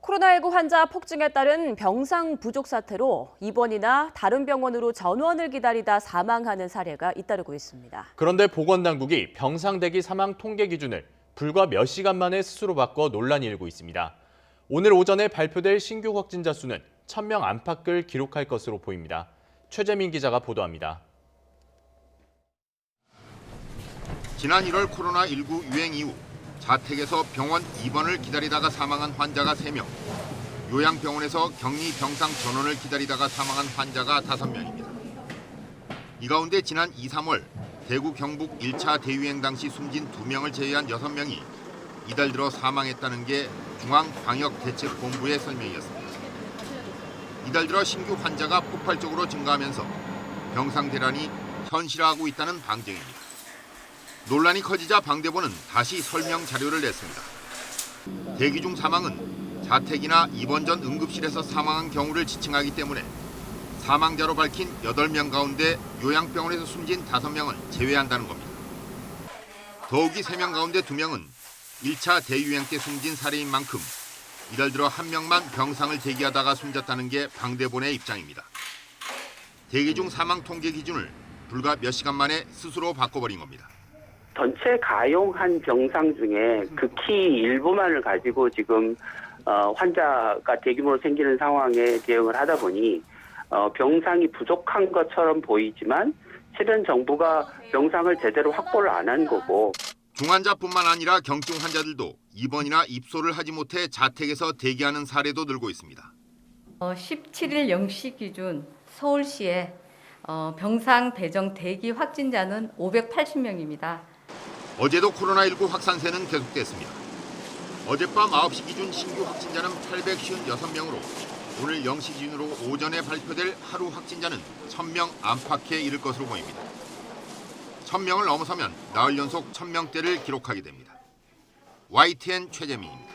코로나19 환자 폭증에 따른 병상 부족 사태로 입원이나 다른 병원으로 전원을 기다리다 사망하는 사례가 잇따르고 있습니다. 그런데 보건당국이 병상 대기 사망 통계 기준을 불과 몇 시간 만에 스스로 바꿔 논란이 일고 있습니다. 오늘 오전에 발표될 신규 확진자 수는 1,000명 안팎을 기록할 것으로 보입니다. 최재민 기자가 보도합니다. 지난 1월 코로나19 유행 이후 자택에서 병원 입원을 기다리다가 사망한 환자가 3명, 요양병원에서 격리 병상 전원을 기다리다가 사망한 환자가 5명입니다. 이 가운데 지난 2, 3월 대구 경북 1차 대유행 당시 숨진 2명을 제외한 6명이 이달 들어 사망했다는 게 중앙방역대책본부의 설명이었습니다. 이달 들어 신규 환자가 폭발적으로 증가하면서 병상 대란이 현실화하고 있다는 방증입니다. 논란이 커지자 방대본은 다시 설명 자료를 냈습니다. 대기 중 사망은 자택이나 입원 전 응급실에서 사망한 경우를 지칭하기 때문에 사망자로 밝힌 8명 가운데 요양병원에서 숨진 5명은 제외한다는 겁니다. 더욱이 3명 가운데 2명은 1차 대유행 때 숨진 사례인 만큼 이달 들어 1명만 병상을 대기하다가 숨졌다는 게 방대본의 입장입니다. 대기 중 사망 통계 기준을 불과 몇 시간 만에 스스로 바꿔버린 겁니다. 전체 가용한 병상 중에 극히 일부만을 가지고 지금 환자가 대규모로 생기는 상황에 대응을 하다 보니 병상이 부족한 것처럼 보이지만 실은 정부가 병상을 제대로 확보를 안 한 거고. 중환자뿐만 아니라 경증 환자들도 입원이나 입소를 하지 못해 자택에서 대기하는 사례도 늘고 있습니다. 17일 0시 기준 서울시에 병상 배정 대기 확진자는 580명입니다. 어제도 코로나19 확산세는 계속됐습니다. 어젯밤 9시 기준 신규 확진자는 856명으로 오늘 0시 기준으로 오전에 발표될 하루 확진자는 1,000명 안팎에 이를 것으로 보입니다. 1,000명을 넘어서면 나흘 연속 1,000명대를 기록하게 됩니다. YTN 최재민입니다.